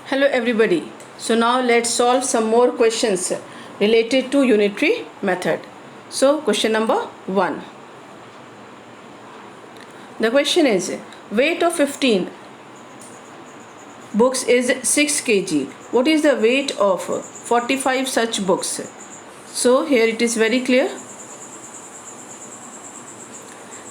Hello everybody. So now let's solve some more questions related to unitary method. So question number 1. The question is, weight of 15 books is 6 kg. What is the weight of 45 such books? So here it is very clear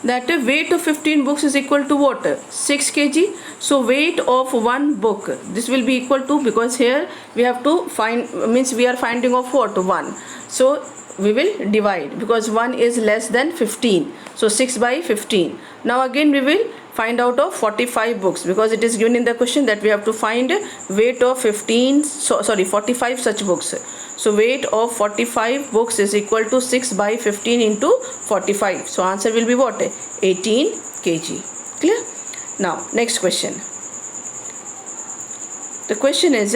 that the weight of 15 books is equal to what? 6 kg. So weight of one book, this will be equal to, because here we have to find, means we are finding of what? 1. So we will divide, because 1 is less than 15. So 6 by 15. Now again we will find out of 45 books, because it is given in the question that we have to find weight of 45 such books. So weight of 45 books is equal to 6 by 15 into 45. So answer will be what? 18 kg. Clear? Now next question. The question is,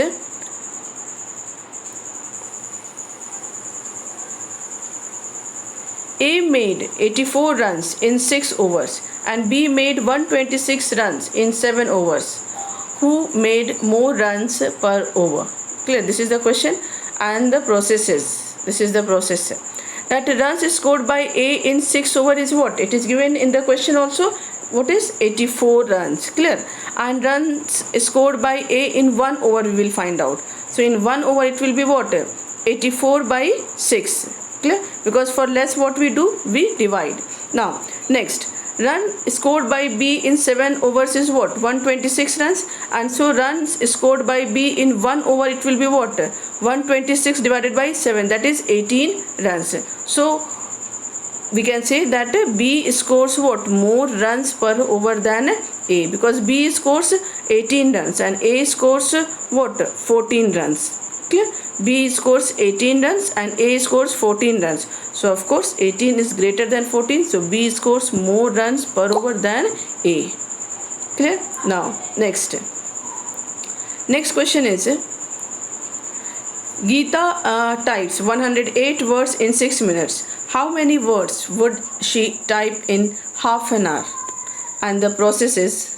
A made 84 runs in 6 overs and B made 126 runs in 7 overs. Who made more runs per over? Clear? This is the question, and the process is, this is the process. That runs scored by A in 6 over is what? It is given in the question also. What is 84 runs? Clear? And runs scored by A in 1 over we will find out. So in 1 over it will be what? 84 by 6. Clear? Because for less what we do? We divide. Now next, run scored by B in 7 overs is what? 126 runs. And so runs scored by B in 1 over it will be what? 126 divided by 7, that is 18 runs. So we can say that B scores what? More runs per over than A, because B scores 18 runs and A scores what? 14 runs. Clear? B scores 18 runs and A scores 14 runs. So of course 18 is greater than 14. So B scores more runs per over than A. Clear? Now next question is, Geeta types 108 words in 6 minutes. How many words would she type in half an hour? And the process is,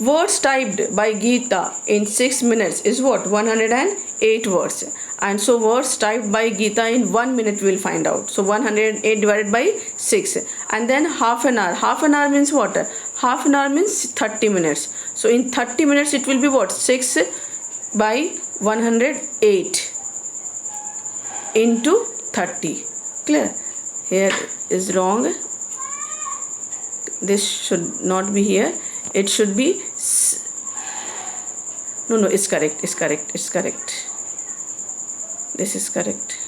words typed by Geeta in 6 minutes is what? 108 words. And so words typed by Geeta in 1 minute we will find out. So 108 divided by 6. And then half an hour. Half an hour means what? Half an hour means 30 minutes. So in 30 minutes it will be what? 6 by 108 into 30. Clear? Here is wrong. This should not be here. It should be, no, it's correct. This is correct.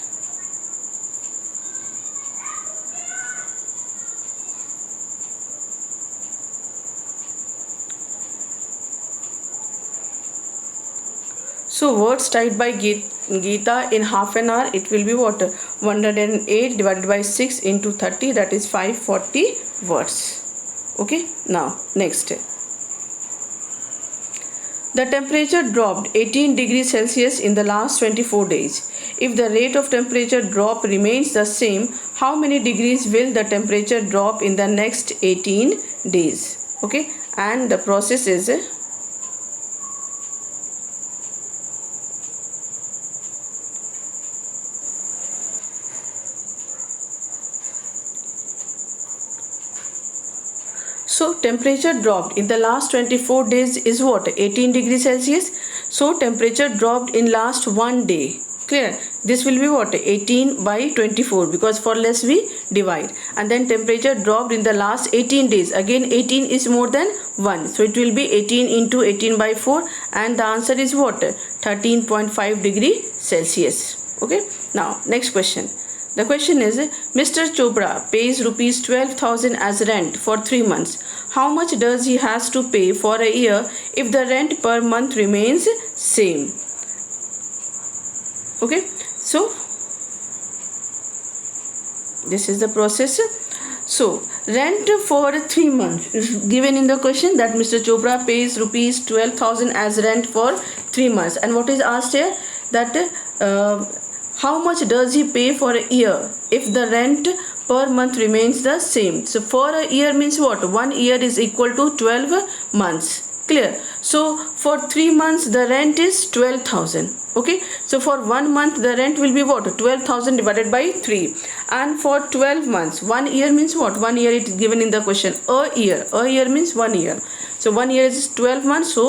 So words typed by Geeta in half an hour, it will be what? 108 divided by 6 into 30, that is 540 words. Okay, now next. The temperature dropped 18 degrees Celsius in the last 24 days. If the rate of temperature drop remains the same, how many degrees will the temperature drop in the next 18 days? Okay, and the process is, so temperature dropped in the last 24 days is what? 18 degrees Celsius. So temperature dropped in last 1 day. Clear? This will be what? 18 by 24, because for less we divide. And then temperature dropped in the last 18 days. Again 18 is more than 1. So it will be 18 into 18 by 4, and the answer is what? 13.5 degree Celsius. Okay. Now next question. The question is, Mr. Chopra pays rupees 12,000 as rent for 3 months. How much does he has to pay for a year if the rent per month remains same? Okay, so this is the process. So rent for 3 months is given in the question, that Mr. Chopra pays rupees 12,000 as rent for 3 months. And what is asked here? That how much does he pay for a year if the rent per month remains the same? So for a year means what? 1 year is equal to 12 months. Clear? So for 3 months the rent is 12,000. Okay, so for 1 month the rent will be what? 12,000 divided by 3. And for 12 months, 1 year means what? 1 year it is given in the question. A year means 1 year. So 1 year is 12 months. So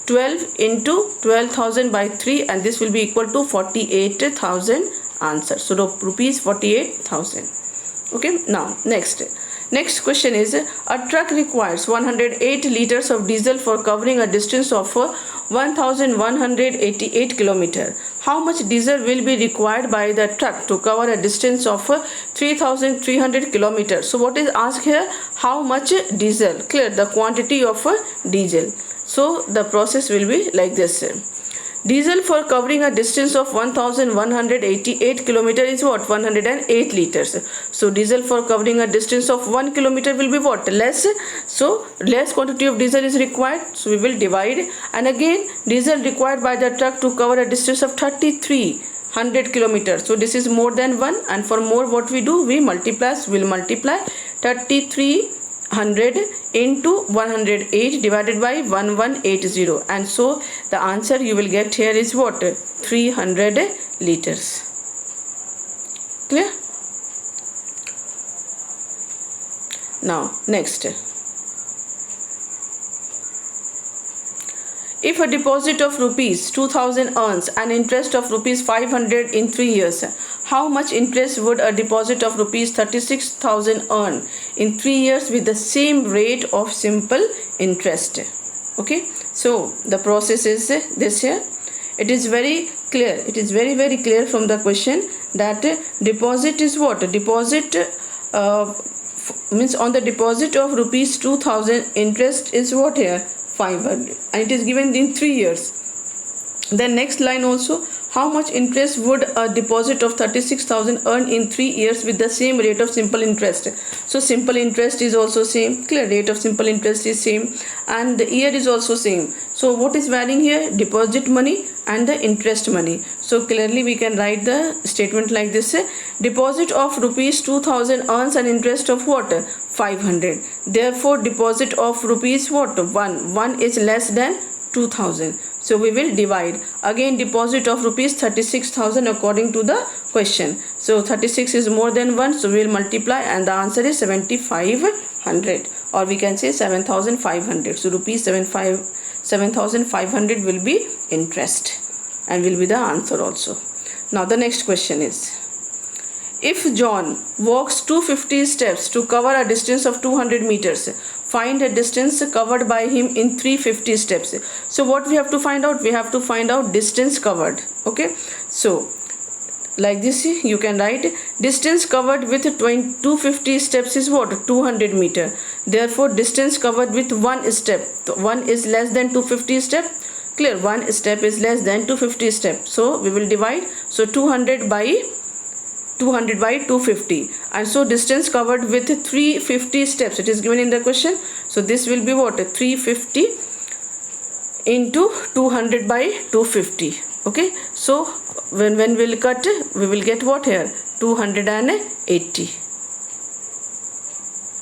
12 into 12,000 by 3, and this will be equal to 48,000 answer. So rupees 48,000. Okay, now next question is, a truck requires 108 liters of diesel for covering a distance of 1188 kilometer. How much diesel will be required by the truck to cover a distance of 3300 kilometers? So what is asked here? How much diesel? Clear, the quantity of diesel. So the process will be like this. Diesel for covering a distance of 1188 km is what? 108 liters. So diesel for covering a distance of 1 kilometer will be what? Less. So less quantity of diesel is required. So we will divide. And again, diesel required by the truck to cover a distance of 3300 kilometers. So this is more than 1. And for more, what we do? We multiply. So we'll multiply 3300 into 108 divided by 1180, and so the answer you will get here is what? 300 liters. Clear? Now next, if a deposit of rupees 2000 earns an interest of rupees 500 in 3 years, how much interest would a deposit of rupees 36,000 earn in 3 years with the same rate of simple interest? Okay, so the process is this here. It is very clear. It is very clear from the question that deposit is what? Deposit means on the deposit of rupees 2000, interest is what here? 500, and it is given in 3 years. Then next line also, how much interest would a deposit of 36,000 earn in 3 years with the same rate of simple interest? So simple interest is also same. Clear, rate of simple interest is same, and the year is also same. So what is varying here? Deposit money and the interest money. So clearly we can write the statement like this: deposit of rupees 2000 earns an interest of what? 500. Therefore deposit of rupees what? 1 is less than 2000. So we will divide. Again, deposit of rupees 36,000 according to the question. So 36 is more than 1, so we will multiply, and the answer is 7500, or we can say 7500. So rupees 7500 will be interest, and will be the answer also. Now the next question is, if John walks 250 steps to cover a distance of 200 meters, find a distance covered by him in 350 steps. So what we have to find out? We have to find out distance covered. Okay, so like this you can write, distance covered with 250 steps is what? 200 meter. Therefore distance covered with 1 step, 1 is less than 250 step. Clear, 1 step is less than 250 step. So we will divide. So 200 by 250, and so distance covered with 350 steps, it is given in the question. So this will be what? 350 into 200 by 250. Okay, so when we'll cut, we will get what here? 280.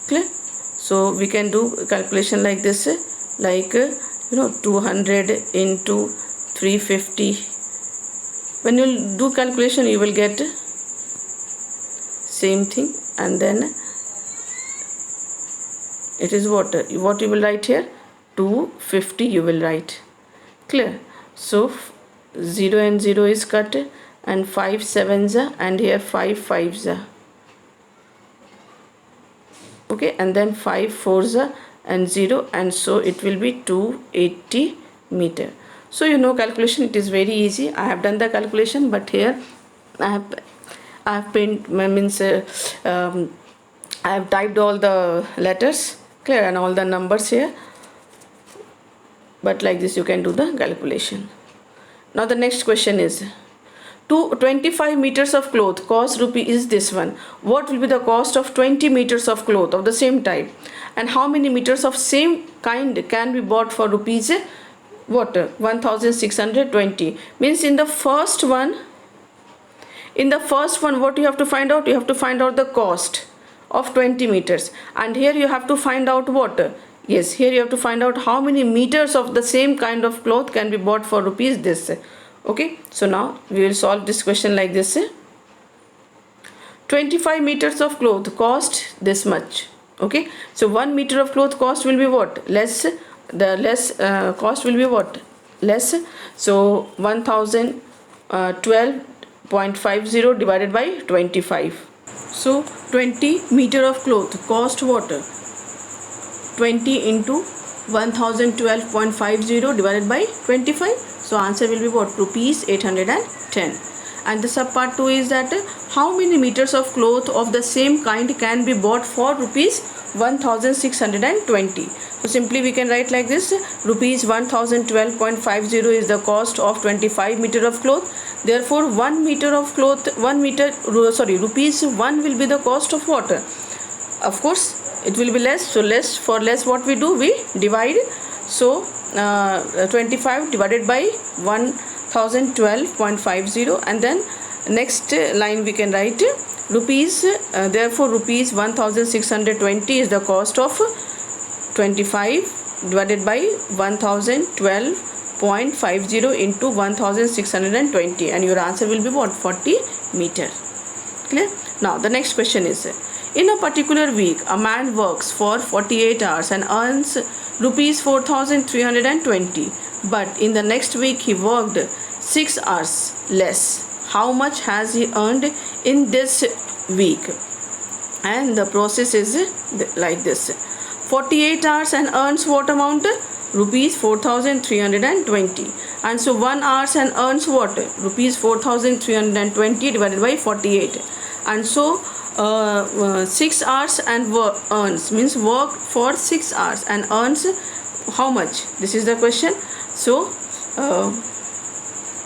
Clear? So we can do calculation like this, like 200 into 350. When you do calculation, you will get same thing, and then it is what you will write here? 250 you will write. Clear? So 0 and 0 is cut, and 5 7s are, and here 5 5s are. Okay, and then 5 4s are, and 0, and so it will be 280 meter. So calculation, it is very easy. I have done the calculation, but here I have I have typed all the letters, clear, and all the numbers here, but like this you can do the calculation. Now the next question is, 25 meters of cloth cost rupee is this one. What will be the cost of 20 meters of cloth of the same type, and how many meters of same kind can be bought for rupees what? 1620. Means in the first one, what you have to find out? You have to find out the cost of 20 meters, and here you have to find out what? Yes, here you have to find out how many meters of the same kind of cloth can be bought for rupees this. Okay, so now we will solve this question like this. 25 meters of cloth cost this much. Okay, so 1 meter of cloth cost will be what? Less. The less cost will be what? Less. So 1012.50 divided by 25. So 20 meter of cloth cost what? 20 into 1012.50 divided by 25. So answer will be what? Rupees 810. And the sub part 2 is that how many meters of cloth of the same kind can be bought for rupees 1620. So simply we can write like this: rupees 1012.50 is the cost of 25 meter of cloth. Therefore 1 meter of cloth, rupees 1 will be the cost of water. Of course it will be less, so less, for less what we do, we divide. So 25 divided by 1012.50, and then next line we can write rupees, therefore rupees 1620 is the cost of 25 divided by 1012.50 into 1620, and your answer will be what? 40 meter. Clear? Now the next question is, in a particular week a man works for 48 hours and earns rupees 4320, but in the next week he worked 6 hours less. How much has he earned in this week? And the process is like this: 48 hours and earns what amount? Rupees 4320. And so 1 hours and earns what? Rupees 4320 divided by 48. And so 6 hours and earns, means work for 6 hours and earns how much? This is the question. So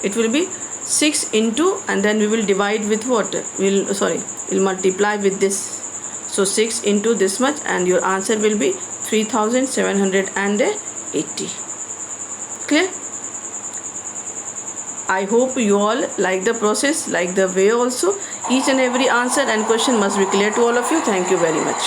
it will be 6 into, and then we will divide with what? We'll multiply with this. So 6 into this much, and your answer will be 3780. Clear? I hope you all like the process, like the way also. Each and every answer and question must be clear to all of you. Thank you very much.